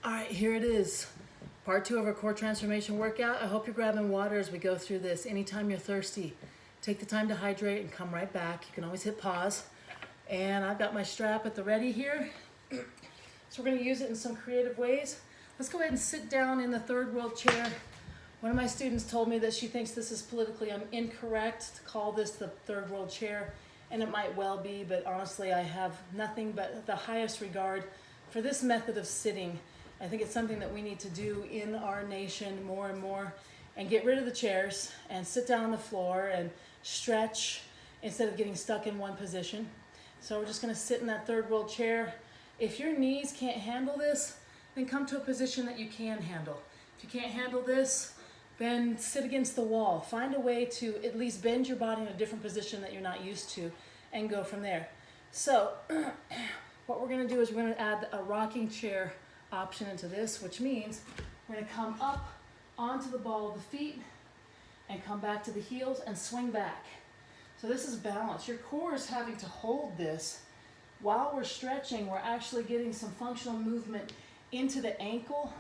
All right, here it is. Part 2 of our core transformation workout. I hope you're grabbing water as we go through this. Anytime you're thirsty, take the time to hydrate and come right back. You can always hit pause. And I've got my strap at the ready here. So we're gonna use it in some creative ways. Let's go ahead and sit down in the third world chair. One of my students told me that she thinks this is politically incorrect to call this the third world chair, and it might well be, but honestly, I have nothing but the highest regard for this method of sitting. I think it's something that we need to do in our nation more and more, and get rid of the chairs and sit down on the floor and stretch instead of getting stuck in one position. So we're just gonna sit in that third world chair. If your knees can't handle this, then come to a position that you can handle. If you can't handle this, then sit against the wall. Find a way to at least bend your body in a different position that you're not used to and go from there. So what we're gonna do is we're gonna add a rocking chair option into this, which means we're gonna come up onto the ball of the feet and come back to the heels and swing back. So this is balance. Your core is having to hold this. While we're stretching, we're actually getting some functional movement into the ankle,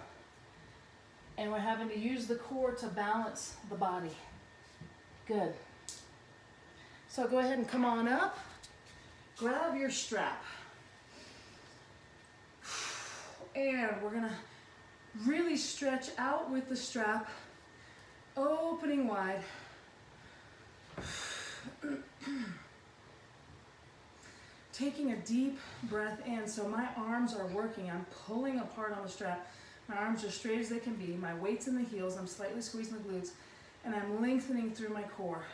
and we're having to use the core to balance the body. Good. So go ahead and come on up. Grab your strap. And we're gonna really stretch out with the strap, opening wide. Taking a deep breath in, so my arms are working. I'm pulling apart on the strap. My arms are straight as they can be. My weight's in the heels. I'm slightly squeezing the glutes, and I'm lengthening through my core.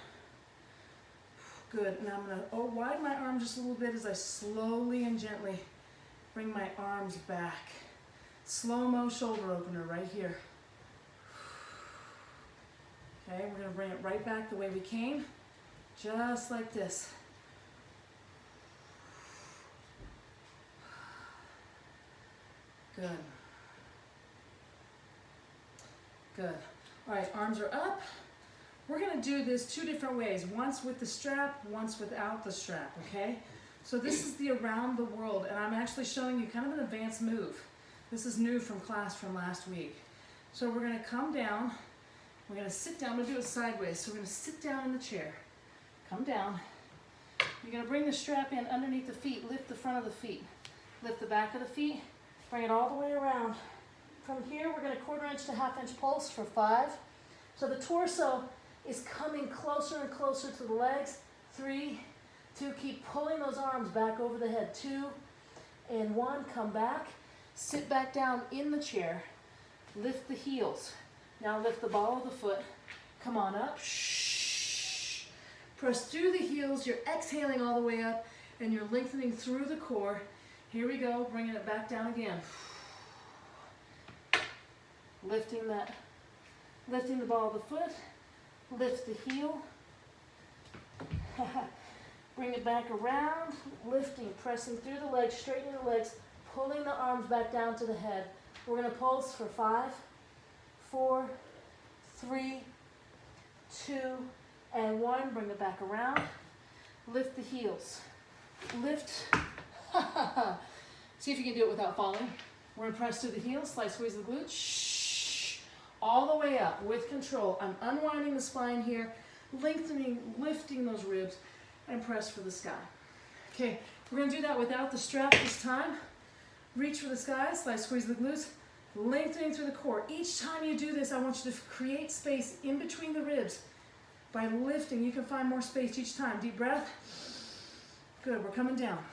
Good. Now I'm gonna widen my arm just a little bit as I slowly and gently bring my arms back. Slow-mo shoulder opener right here. Okay, we're gonna bring it right back the way we came, just like this. Good. Good. All right, arms are up. We're gonna do this two different ways, once with the strap, once without the strap, okay? So this is the around the world, and I'm actually showing you kind of an advanced move. This is new from class from last week. So we're gonna come down, we're gonna sit down, we're gonna do it sideways. So we're gonna sit down in the chair, come down. You're gonna bring the strap in underneath the feet, lift the front of the feet, lift the back of the feet, bring it all the way around. From here, we're gonna 1/4 inch to 1/2 inch pulse for 5. So the torso is coming closer and closer to the legs. 3, 2, keep pulling those arms back over the head. 2 and 1, come back. Sit back down in the chair. Lift the heels. Now lift the ball of the foot. Come on up. Shh. Press through the heels. You're exhaling all the way up, and you're lengthening through the core. Here we go, bringing it back down again. Lifting the ball of the foot. Lift the heel. Bring it back around, lifting, pressing through the legs, straightening the legs, pulling the arms back down to the head. We're gonna pulse for 5, 4, 3, 2, and 1. Bring it back around. Lift the heels. Lift. See if you can do it without falling. We're gonna press through the heels, slight squeeze the glutes. Shh. All the way up with control. I'm unwinding the spine here, lengthening, lifting those ribs, and press for the sky. Okay, we're gonna do that without the strap this time. Reach for the sky, slight squeeze the glutes, lengthening through the core. Each time you do this, I want you to create space in between the ribs. By lifting, you can find more space each time. Deep breath. Good, we're coming down.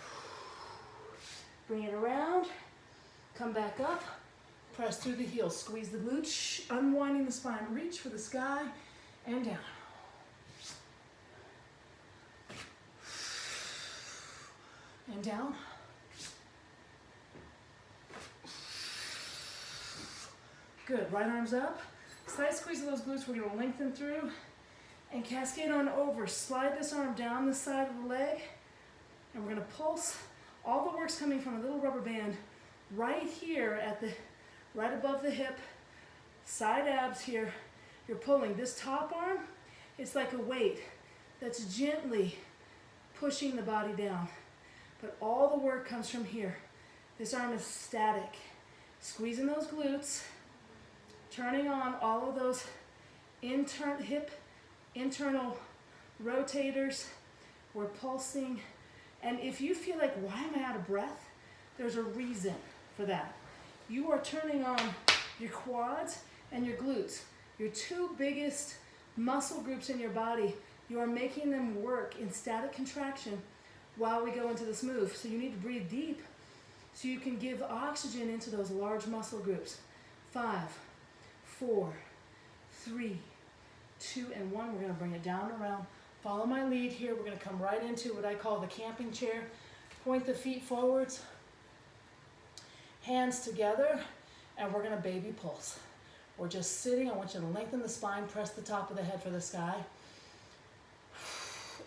Bring it around, come back up, press through the heels, squeeze the glutes, unwinding the spine, reach for the sky, and down. And down. Good, right arms up. Slight squeeze of those glutes, we're gonna lengthen through and cascade on over. Slide this arm down the side of the leg, and we're gonna pulse. All the work's coming from a little rubber band right here right above the hip, side abs here. You're pulling this top arm, it's like a weight that's gently pushing the body down. But all the work comes from here. This arm is static. Squeezing those glutes, turning on all of those hip internal rotators. We're pulsing. And if you feel like, why am I out of breath? There's a reason for that. You are turning on your quads and your glutes, your two biggest muscle groups in your body. You are making them work in static contraction while we go into this move. So you need to breathe deep so you can give oxygen into those large muscle groups. 5, 4, 3, 2, and 1. We're gonna bring it down around. Follow my lead here. We're gonna come right into what I call the camping chair. Point the feet forwards, hands together, and we're gonna baby pulse. We're just sitting. I want you to lengthen the spine, press the top of the head for the sky.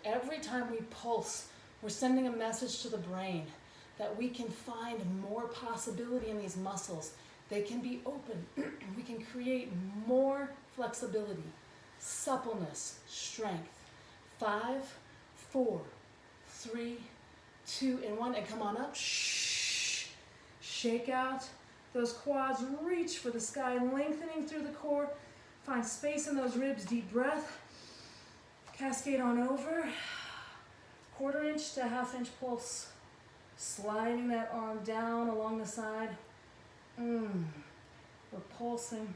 Every time we pulse, we're sending a message to the brain that we can find more possibility in these muscles. They can be open. We can create more flexibility, suppleness, strength. 5, 4, 3, 2, and 1. And come on up. Shh. Shake out those quads. Reach for the sky, lengthening through the core. Find space in those ribs. Deep breath. Cascade on over. 1/4 inch to 1/2 inch pulse. Sliding that arm down along the side. We're pulsing.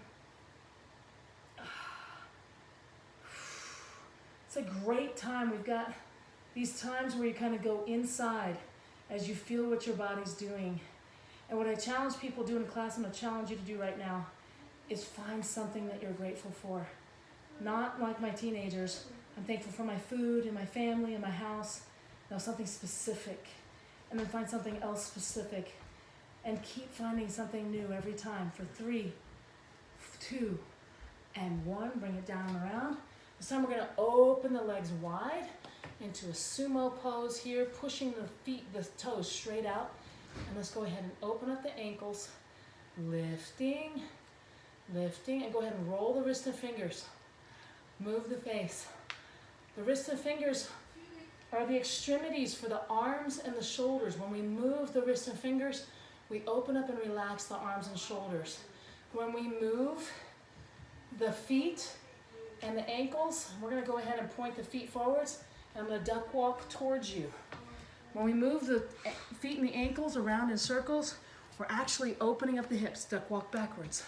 It's a great time. We've got these times where you kind of go inside as you feel what your body's doing. And what I challenge people to do in class, I'm going to challenge you to do right now, is find something that you're grateful for. Not like my teenagers. I'm thankful for my food and my family and my house. No, something specific. And then find something else specific. And keep finding something new every time. For 3, 2, and 1. Bring it down and around. This time we're going to open the legs wide into a sumo pose here, pushing the toes straight out. And let's go ahead and open up the ankles. Lifting, lifting, and go ahead and roll the wrists and fingers. Move the face. The wrists and fingers are the extremities for the arms and the shoulders. When we move the wrists and fingers, we open up and relax the arms and shoulders. When we move the feet and the ankles, we're going to go ahead and point the feet forwards, and I'm going to duck walk towards you. When we move the feet and the ankles around in circles, we're actually opening up the hips, duck walk backwards.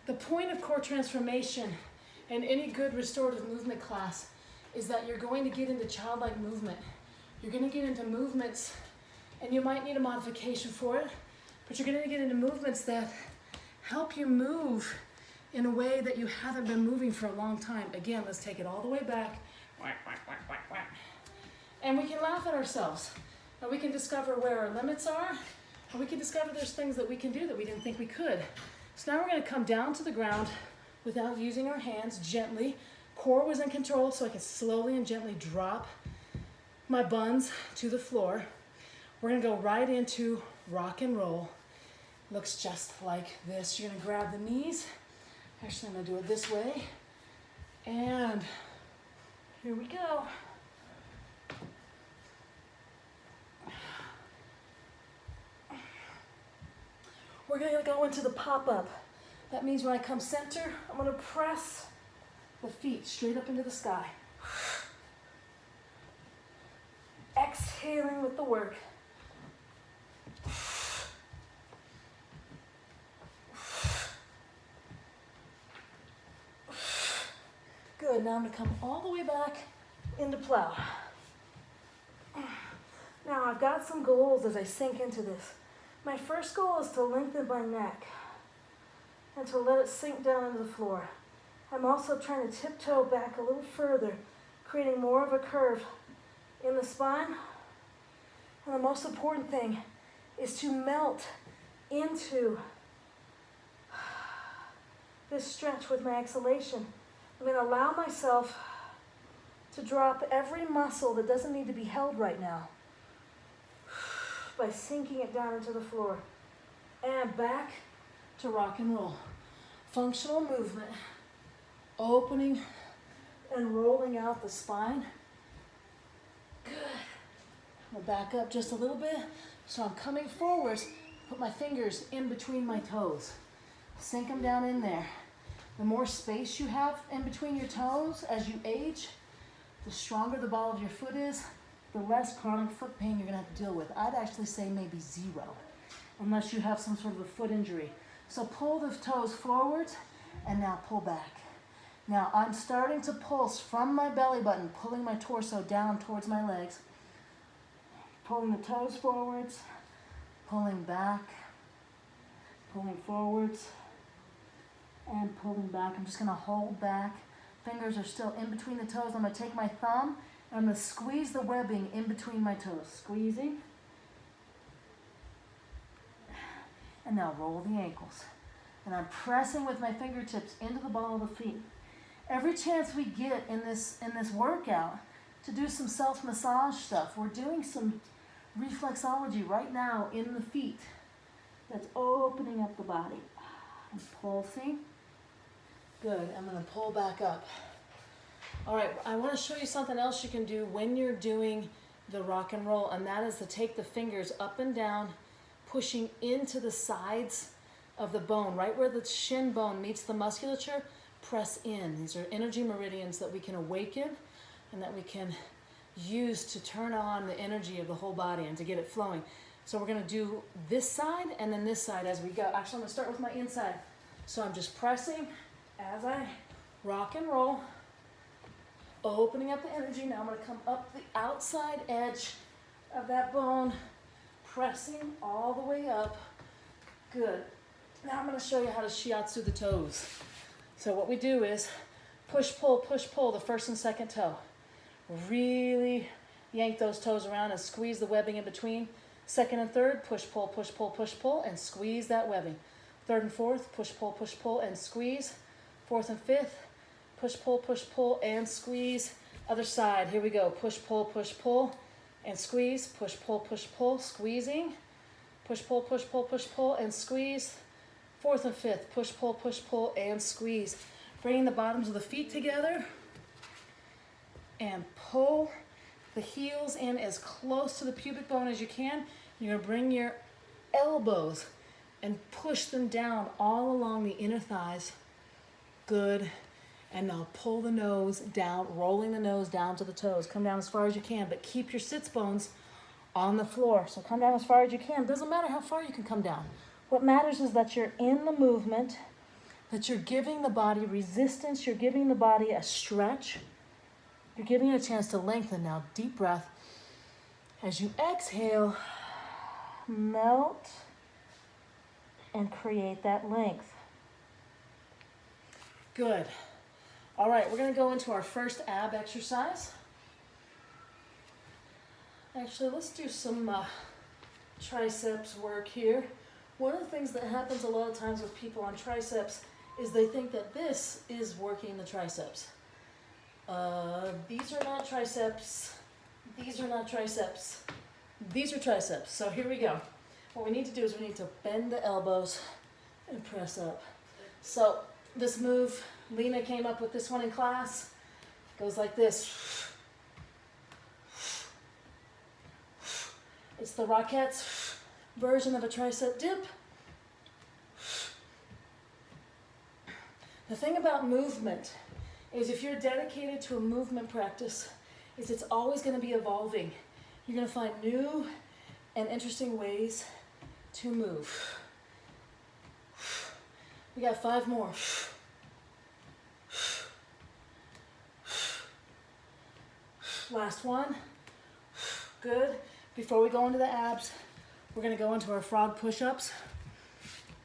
The point of core transformation in any good restorative movement class is that you're going to get into childlike movement. You're going to get into movements, and you might need a modification for it, but you're going to get into movements that help you move in a way that you haven't been moving for a long time. Again, let's take it all the way back. And we can laugh at ourselves, and we can discover where our limits are, and we can discover there's things that we can do that we didn't think we could. So now we're going to come down to the ground without using our hands, gently. Core was in control, so I could slowly and gently drop my buns to the floor. We're going to go right into rock and roll. Looks just like this. You're going to grab the knees. Actually, I'm going to do it this way. And here we go. We're going to go into the pop-up. That means when I come center, I'm going to press the feet straight up into the sky. Exhaling with the work. Good, now I'm going to come all the way back into plow. Now I've got some goals as I sink into this. My first goal is to lengthen my neck and to let it sink down into the floor. I'm also trying to tiptoe back a little further, creating more of a curve in the spine. And the most important thing is to melt into this stretch with my exhalation. I'm going to allow myself to drop every muscle that doesn't need to be held right now by sinking it down into the floor. And back to rock and roll. Functional movement. Opening and rolling out the spine. Good. I'm going to back up just a little bit. So I'm coming forwards, put my fingers in between my toes. Sink them down in there. The more space you have in between your toes as you age, the stronger the ball of your foot is, the less chronic foot pain you're gonna have to deal with. I'd actually say maybe zero, unless you have some sort of a foot injury. So pull the toes forwards and now pull back. Now I'm starting to pulse from my belly button, pulling my torso down towards my legs. Pulling the toes forwards, pulling back, pulling forwards, and pulling back. I'm just gonna hold back. Fingers are still in between the toes. I'm gonna take my thumb and I'm gonna squeeze the webbing in between my toes. Squeezing. And now roll the ankles. And I'm pressing with my fingertips into the ball of the feet. Every chance we get in this workout to do some self-massage stuff, we're doing some reflexology right now in the feet. That's opening up the body. I'm pulsing. Good, I'm gonna pull back up. All right, I wanna show you something else you can do when you're doing the rock and roll, and that is to take the fingers up and down, pushing into the sides of the bone, right where the shin bone meets the musculature, press in. These are energy meridians that we can awaken and that we can use to turn on the energy of the whole body and to get it flowing. So we're gonna do this side and then this side as we go. Actually, I'm gonna start with my inside. So I'm just pressing as I rock and roll, opening up the energy. Now I'm gonna come up the outside edge of that bone, pressing all the way up. Good. Now I'm gonna show you how to shiatsu the toes. So what we do is push, pull, the first and second toe. Really yank those toes around and squeeze the webbing in between. Second and third, push, pull, and squeeze that webbing. Third and fourth, push, pull, and squeeze. Fourth and fifth, push, pull, and squeeze. Other side, here we go. Push, pull, and squeeze. Push, pull, squeezing. Push, pull, and squeeze. Fourth and fifth, push, pull, and squeeze. Bringing the bottoms of the feet together and pull the heels in as close to the pubic bone as you can. You're gonna bring your elbows and push them down all along the inner thighs. Good. And now pull the nose down, rolling the nose down to the toes. Come down as far as you can, but keep your sits bones on the floor. So come down as far as you can. Doesn't matter how far you can come down. What matters is that you're in the movement, that you're giving the body resistance, you're giving the body a stretch, you're giving it a chance to lengthen. Now, deep breath. As you exhale, melt and create that length. Good. All right, we're gonna go into our first ab exercise. Actually, let's do some triceps work here. One of the things that happens a lot of times with people on triceps is they think that this is working the triceps. These are not triceps. These are not triceps. These are triceps. So here we go. What we need to do is we need to bend the elbows and press up. So this move, Lena came up with this one in class. Goes like this. It's the Rockettes version of a tricep dip. The thing about movement is if you're dedicated to a movement practice, is it's always going to be evolving. You're going to find new and interesting ways to move. We got 5 more. Last one. Good. Before we go into the abs, we're going to go into our frog push-ups.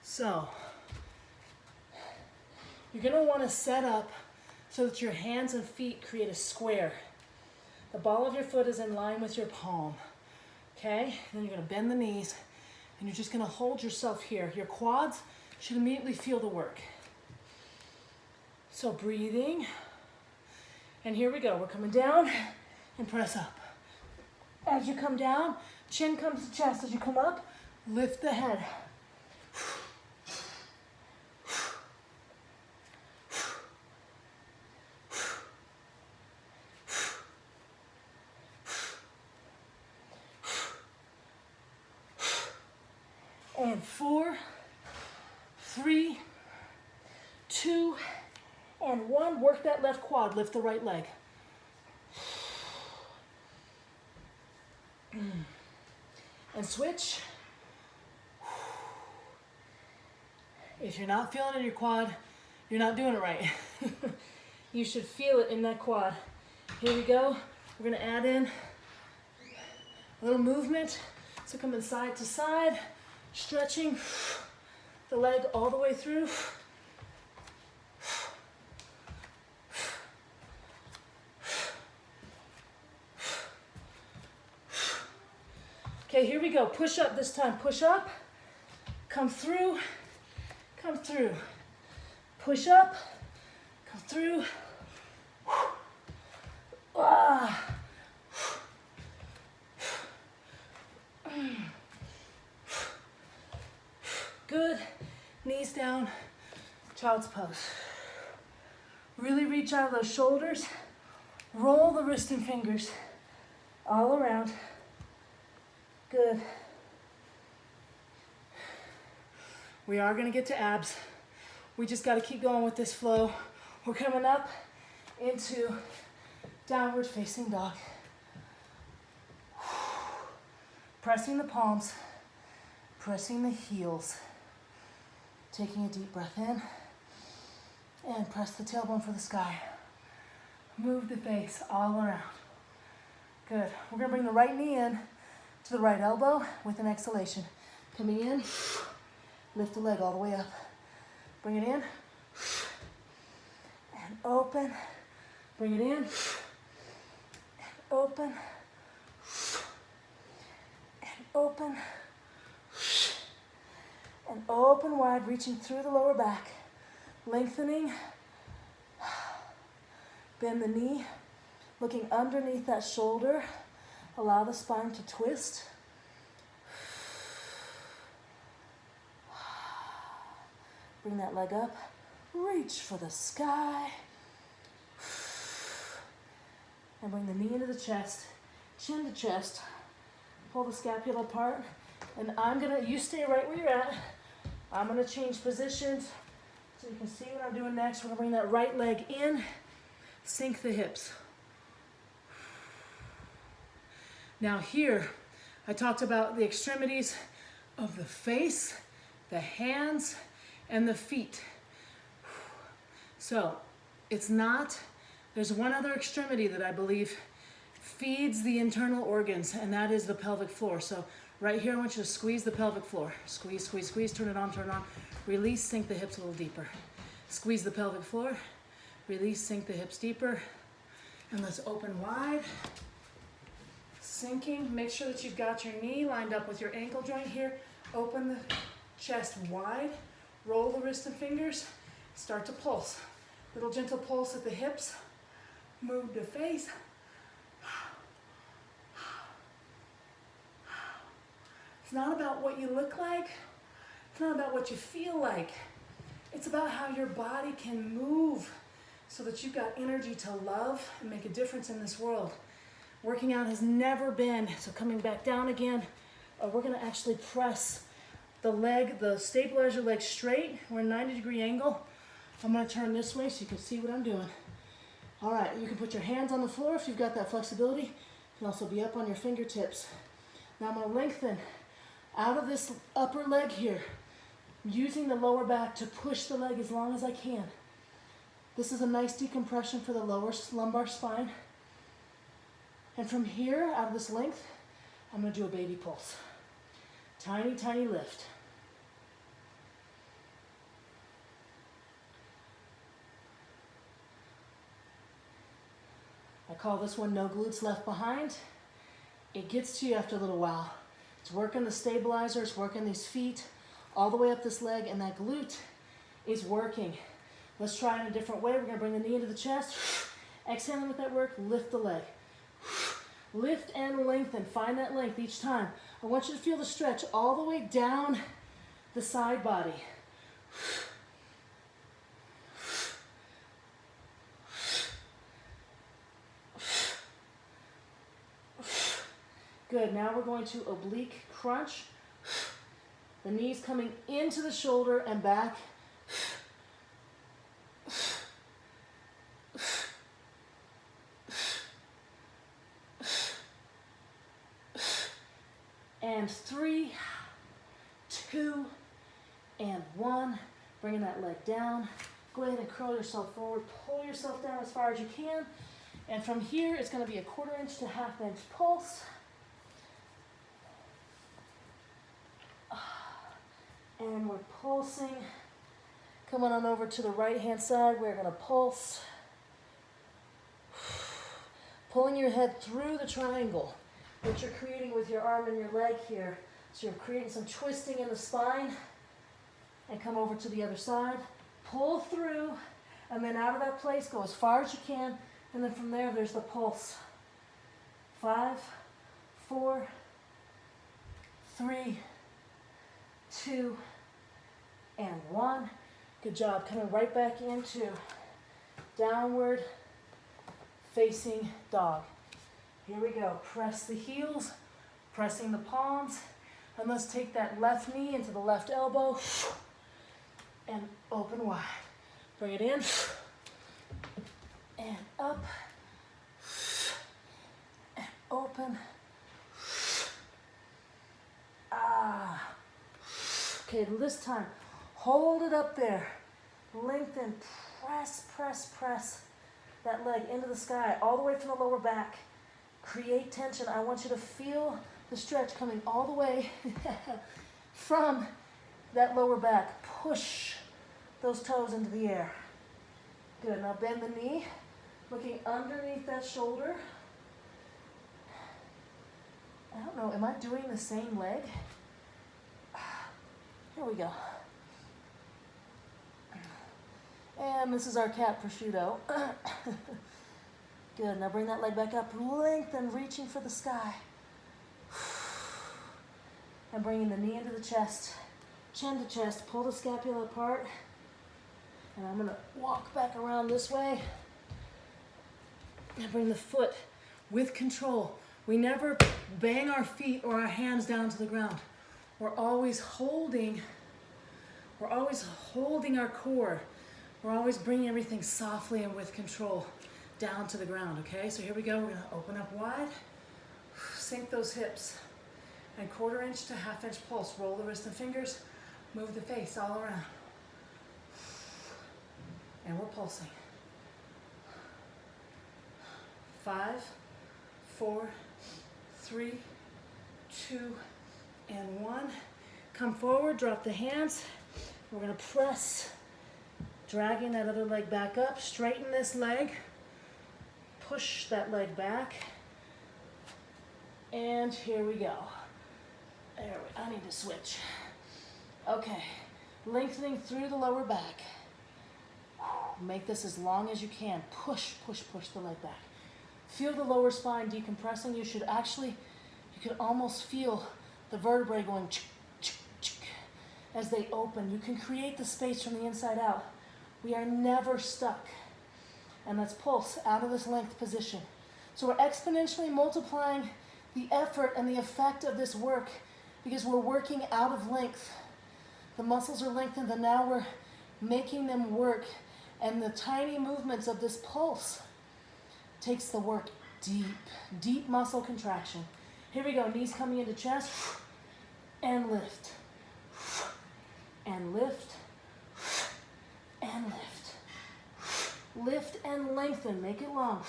So, you're going to want to set up so that your hands and feet create a square. The ball of your foot is in line with your palm. Okay? Then you're going to bend the knees and you're just going to hold yourself here. Your quads should immediately feel the work. So breathing. And here we go. We're coming down and press up. As you come down, chin comes to chest. As you come up, lift the head. And 4, 3, 2, and 1. Work that left quad, lift the right leg. And switch. If you're not feeling it in your quad, you're not doing it right. You should feel it in that quad. Here we go. We're gonna add in a little movement. So coming side to side, stretching the leg all the way through. Okay, here we go. Push up this time. Push up, come through, come through. Push up, come through. Ah. Good. Knees down, child's pose. Really reach out of those shoulders. Roll the wrist and fingers all around. Good. We are gonna get to abs. We just gotta keep going with this flow. We're coming up into downward facing dog. Pressing the palms, pressing the heels. Taking a deep breath in and press the tailbone for the sky. Move the face all around. Good. We're gonna bring the right knee in to the right elbow with an exhalation. Coming in, lift the leg all the way up. Bring it in, and open. Bring it in, and open, and open, and open wide, reaching through the lower back. Lengthening. Bend the knee, looking underneath that shoulder. Allow the spine to twist. Bring that leg up. Reach for the sky. And bring the knee into the chest, chin to chest. Pull the scapula apart. And you stay right where you're at. I'm gonna change positions so you can see what I'm doing next. We're gonna bring that right leg in, sink the hips. Now here, I talked about the extremities of the face, the hands, and the feet. So there's one other extremity that I believe feeds the internal organs, and that is the pelvic floor. So right here, I want you to squeeze the pelvic floor. Squeeze, squeeze, squeeze, turn it on, turn it on. Release, sink the hips a little deeper. Squeeze the pelvic floor. Release, sink the hips deeper. And let's open wide. Sinking, make sure that you've got your knee lined up with your ankle joint here. Open the chest wide. Roll the wrist and fingers. Start to pulse. Little gentle pulse at the hips. Move the face. It's not about what you look like. It's not about what you feel like. It's about how your body can move so that you've got energy to love and make a difference in this world. Working out has never been, so coming back down again, we're gonna actually press the stabilizer leg straight. We're in a 90-degree angle. I'm gonna turn this way so you can see what I'm doing. All right, you can put your hands on the floor if you've got that flexibility. You can also be up on your fingertips. Now I'm gonna lengthen out of this upper leg here, using the lower back to push the leg as long as I can. This is a nice decompression for the lower lumbar spine. And from here, out of this length, I'm gonna do a baby pulse. Tiny, tiny lift. I call this one no glutes left behind. It gets to you after a little while. It's working the stabilizer, it's working these feet, all the way up this leg, and that glute is working. Let's try it in a different way. We're gonna bring the knee into the chest. Exhaling with that work, lift the leg. Lift and lengthen, find that length each time. I want you to feel the stretch all the way down the side body. Good, now we're going to oblique crunch. The knees coming into the shoulder and back. And 3, 2, and 1. Bringing that leg down. Go ahead and curl yourself forward. Pull yourself down as far as you can. And from here, it's going to be a 1/4 inch to 1/2 inch pulse. And we're pulsing. Coming on over to the right-hand side, we're going to pulse. Pulling your head through the triangle that you're creating with your arm and your leg here. So you're creating some twisting in the spine. And come over to the other side. Pull through, and then out of that place, go as far as you can. And then from there, there's the pulse. 5, 4, 3, 2, and 1. Good job. Coming right back into downward facing dog. Here we go. Press the heels, pressing the palms. And let's take that left knee into the left elbow and open wide. Bring it in and up and open. Okay, this time, hold it up there. Lengthen, press, press, press that leg into the sky, all the way from the lower back. Create tension. I want you to feel the stretch coming all the way from that lower back. Push those toes into the air. Good. Now bend the knee, looking underneath that shoulder. I don't know, am I doing the same leg? Here we go. And this is our cat prosciutto. Good. Now bring that leg back up. Lengthen, reaching for the sky. And bringing the knee into the chest. Chin to chest. Pull the scapula apart. And I'm going to walk back around this way. And bring the foot with control. We never bang our feet or our hands down to the ground. We're always holding our core. We're always bringing everything softly and with control down to the ground, okay? So here we go. We're going to open up wide, sink those hips, and 1/4 inch to 1/2 inch pulse. Roll the wrist and fingers, move the face all around. And we're pulsing. 5, 4, 3, 2, and 1. Come forward, drop the hands. We're going to press, dragging that other leg back up. Straighten this leg. Push that leg back. And here we go. I need to switch. Okay. Lengthening through the lower back. Make this as long as you can. Push, push, push the leg back. Feel the lower spine decompressing. You could almost feel the vertebrae going as they open. You can create the space from the inside out. We are never stuck. And let's pulse out of this length position. So we're exponentially multiplying the effort and the effect of this work because we're working out of length. The muscles are lengthened and now we're making them work. And the tiny movements of this pulse takes the work deep, deep muscle contraction. Here we go, knees coming into chest, and lift, and lift, and lift. Lift and lengthen, make it long.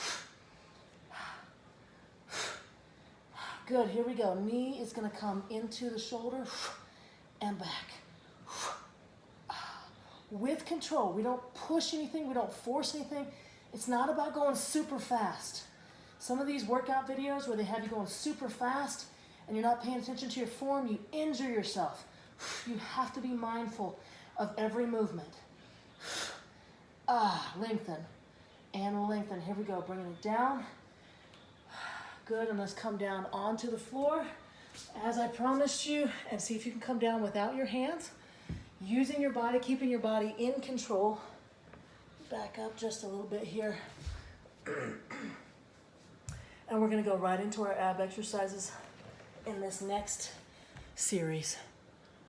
Good, here we go. Knee is gonna come into the shoulder and back. With control, we don't push anything, we don't force anything. It's not about going super fast. Some of these workout videos where they have you going super fast and you're not paying attention to your form, you injure yourself. You have to be mindful of every movement. Lengthen and lengthen. Here we go, bringing it down. Good, and let's come down onto the floor as I promised you, and see if you can come down without your hands. Using your body, keeping your body in control. Back up just a little bit here. And we're gonna go right into our ab exercises in this next series.